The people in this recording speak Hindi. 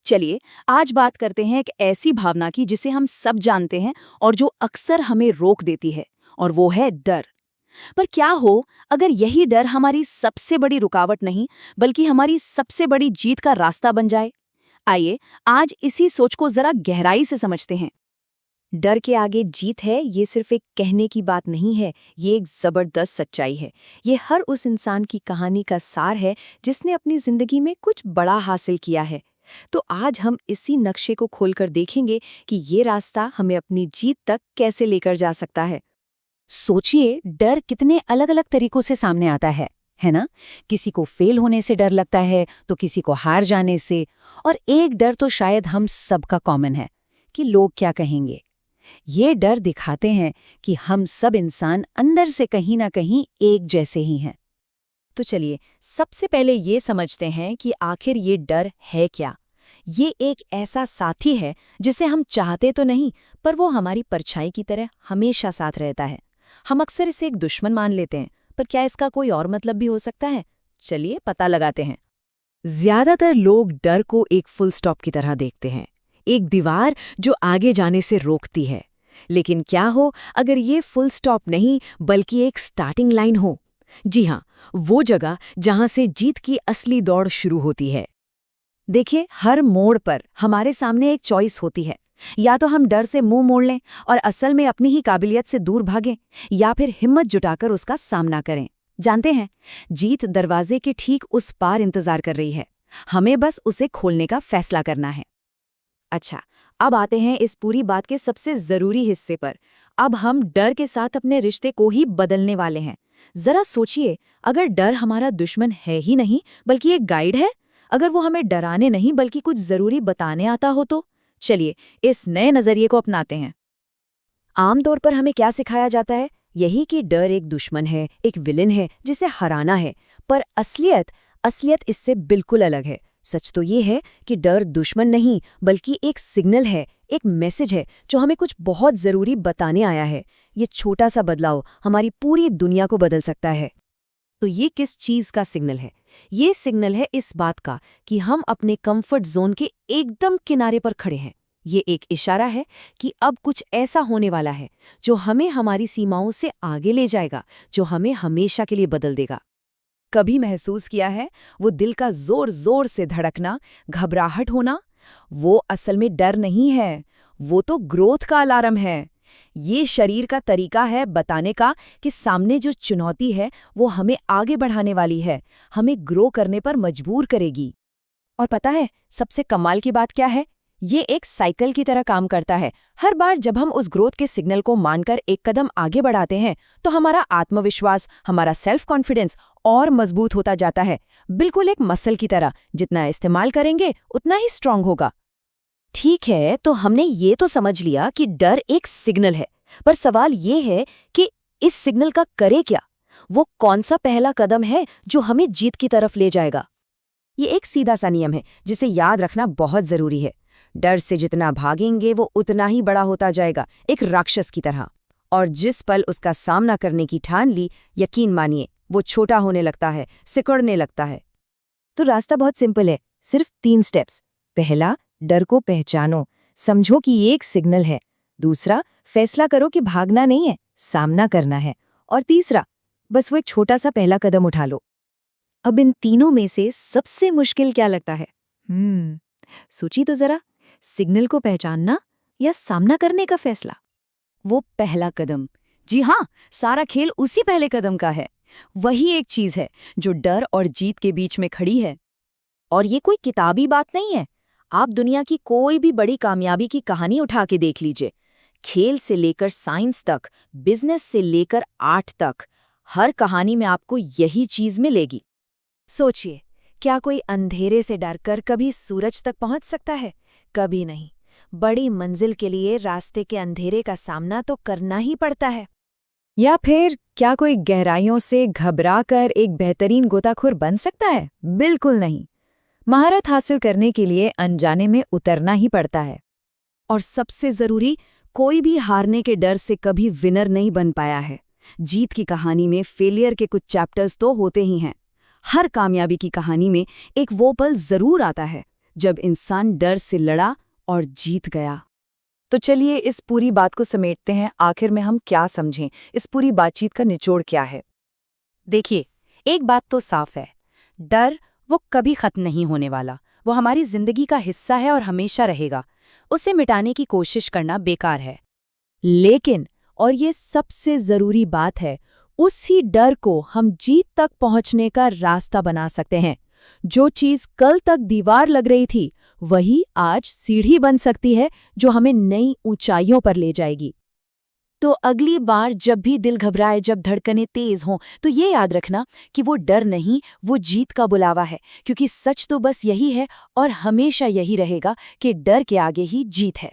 चलिए आज बात करते हैं एक ऐसी भावना की जिसे हम सब जानते हैं और जो अक्सर हमें रोक देती है, और वो है डर। पर क्या हो अगर यही डर हमारी सबसे बड़ी रुकावट नहीं बल्कि हमारी सबसे बड़ी जीत का रास्ता बन जाए। आइए आज इसी सोच को जरा गहराई से समझते हैं। डर के आगे जीत है, ये सिर्फ एक कहने की बात नहीं है, ये एक जबरदस्त सच्चाई है। ये हर उस इंसान की कहानी का सार है जिसने अपनी जिंदगी में कुछ बड़ा हासिल किया है। तो आज हम इसी नक्शे को खोलकर देखेंगे कि ये रास्ता हमें अपनी जीत तक कैसे लेकर जा सकता है। सोचिए, डर कितने अलग अलग तरीकों से सामने आता है ना? किसी को फेल होने से डर लगता है तो किसी को हार जाने से, और एक डर तो शायद हम सबका कॉमन है कि लोग क्या कहेंगे। ये डर दिखाते हैं कि हम सब इंसान अंदर से कहीं ना कहीं एक जैसे ही हैं। तो चलिए सबसे पहले ये समझते हैं कि आखिर ये डर है क्या। ये एक ऐसा साथी है जिसे हम चाहते तो नहीं, पर वो हमारी परछाई की तरह हमेशा साथ रहता है। हम अक्सर इसे एक दुश्मन मान लेते हैं, पर क्या इसका कोई और मतलब भी हो सकता है? चलिए पता लगाते हैं। ज्यादातर लोग डर को एक फुल स्टॉप की तरह देखते हैं, एक दीवार जो आगे जाने से रोकती है। लेकिन क्या हो अगर ये फुल स्टॉप नहीं बल्कि एक स्टार्टिंग लाइन हो? जी हाँ, वो जगह जहां से जीत की असली दौड़ शुरू होती है। देखिए, हर मोड़ पर हमारे सामने एक चॉइस होती है। या तो हम डर से मुंह मोड़ लें और असल में अपनी ही काबिलियत से दूर भागें, या फिर हिम्मत जुटाकर उसका सामना करें। जानते हैं, जीत दरवाजे के ठीक उस पार इंतजार कर रही है। हमें बस उसे खोलने का फैसला करना है। अच्छा, अब आते हैं इस पूरी बात के सबसे जरूरी हिस्से पर। अब हम डर के साथ अपने रिश्ते को ही बदलने वाले हैं। जरा सोचिए, अगर डर हमारा दुश्मन है ही नहीं बल्कि एक गाइड है, अगर वो हमें डराने नहीं बल्कि कुछ जरूरी बताने आता हो, तो चलिए इस नए नजरिए को अपनाते हैं। आमतौर पर हमें क्या सिखाया जाता है? यही कि डर एक दुश्मन है, एक विलेन है जिसे हराना है। पर असलियत इससे बिल्कुल अलग है। सच तो ये है कि डर दुश्मन नहीं बल्कि एक सिग्नल है, एक मैसेज है जो हमें कुछ बहुत जरूरी बताने आया है। ये छोटा सा बदलाव हमारी पूरी दुनिया को बदल सकता है। तो ये किस चीज का सिग्नल है? ये सिग्नल है इस बात का कि हम अपने कंफर्ट जोन के एकदम किनारे पर खड़े हैं। ये एक इशारा है कि अब कुछ ऐसा होने वाला है जो हमें हमारी सीमाओं से आगे ले जाएगा, जो हमें हमेशा के लिए बदल देगा। कभी महसूस किया है वो दिल का जोर जोर से धड़कना, घबराहट होना? वो असल में डर नहीं है, वो तो ग्रोथ का अलार्म है। ये शरीर का तरीका है बताने का कि सामने जो चुनौती है वो हमें आगे बढ़ाने वाली है, हमें ग्रो करने पर मजबूर करेगी। और पता है सबसे कमाल की बात क्या है? ये एक साइकिल की तरह काम करता है। हर बार जब हम उस ग्रोथ के सिग्नल को मानकर एक कदम आगे बढ़ाते हैं तो हमारा आत्मविश्वास, हमारा सेल्फ कॉन्फिडेंस और मजबूत होता जाता है। बिल्कुल एक मसल की तरह, जितना इस्तेमाल करेंगे उतना ही स्ट्रांग होगा। ठीक है, तो हमने ये तो समझ लिया कि डर एक सिग्नल है, पर सवाल ये है कि इस सिग्नल का करे क्या? वो कौन सा पहला कदम है जो हमें जीत की तरफ ले जाएगा? ये एक सीधा सा नियम है जिसे याद रखना बहुत जरूरी है। डर से जितना भागेंगे वो उतना ही बड़ा होता जाएगा, एक राक्षस की तरह। और जिस पल उसका सामना करने की ठान ली, यकीन मानिए वो छोटा होने लगता है, सिकुड़ने लगता है। तो रास्ता बहुत सिंपल है, सिर्फ 3 स्टेप्स। पहला, डर को पहचानो, समझो कि ये एक सिग्नल है। दूसरा, फैसला करो कि भागना नहीं है, सामना करना है। और तीसरा, बस वो एक छोटा सा पहला कदम उठा लो। अब इन तीनों में से सबसे मुश्किल क्या लगता है? सोची तो जरा, सिग्नल को पहचानना या सामना करने का फैसला? वो पहला कदम। जी हाँ, सारा खेल उसी पहले कदम का है। वही एक चीज है जो डर और जीत के बीच में खड़ी है। और ये कोई किताबी बात नहीं है। आप दुनिया की कोई भी बड़ी कामयाबी की कहानी उठा के देख लीजिए। खेल से लेकर साइंस तक, बिजनेस से लेकर आर्ट तक, हर कहानी में आपको यही चीज मिलेगी। सोचिए, क्या कोई अंधेरे से डरकर कभी सूरज तक पहुंच सकता है? कभी नहीं। बड़ी मंजिल के लिए रास्ते के अंधेरे का सामना तो करना ही पड़ता है। या फिर क्या कोई गहराइयों से घबराकर एक बेहतरीन गोताखोर बन सकता है? बिल्कुल नहीं। महारत हासिल करने के लिए अनजाने में उतरना ही पड़ता है। और सबसे जरूरी, कोई भी हारने के डर से कभी विनर नहीं बन पाया है। जीत की कहानी में फेलियर के कुछ चैप्टर्स तो होते ही हैं। हर कामयाबी की कहानी में एक वो पल जरूर आता है जब इंसान डर से लड़ा और जीत गया। तो चलिए इस पूरी बात को समेटते हैं। आखिर में हम क्या समझें, इस पूरी बातचीत का निचोड़ क्या है? देखिए, एक बात तो साफ है, डर वो कभी खत्म नहीं होने वाला। वो हमारी जिंदगी का हिस्सा है और हमेशा रहेगा। उसे मिटाने की कोशिश करना बेकार है। लेकिन, और ये सबसे जरूरी बात है, उसी डर को हम जीत तक पहुंचने का रास्ता बना सकते हैं। जो चीज कल तक दीवार लग रही थी, वही आज सीढ़ी बन सकती है जो हमें नई ऊंचाइयों पर ले जाएगी। तो अगली बार जब भी दिल घबराए, जब धड़कनें तेज हों, तो ये याद रखना कि वो डर नहीं, वो जीत का बुलावा है। क्योंकि सच तो बस यही है और हमेशा यही रहेगा कि डर के आगे ही जीत है।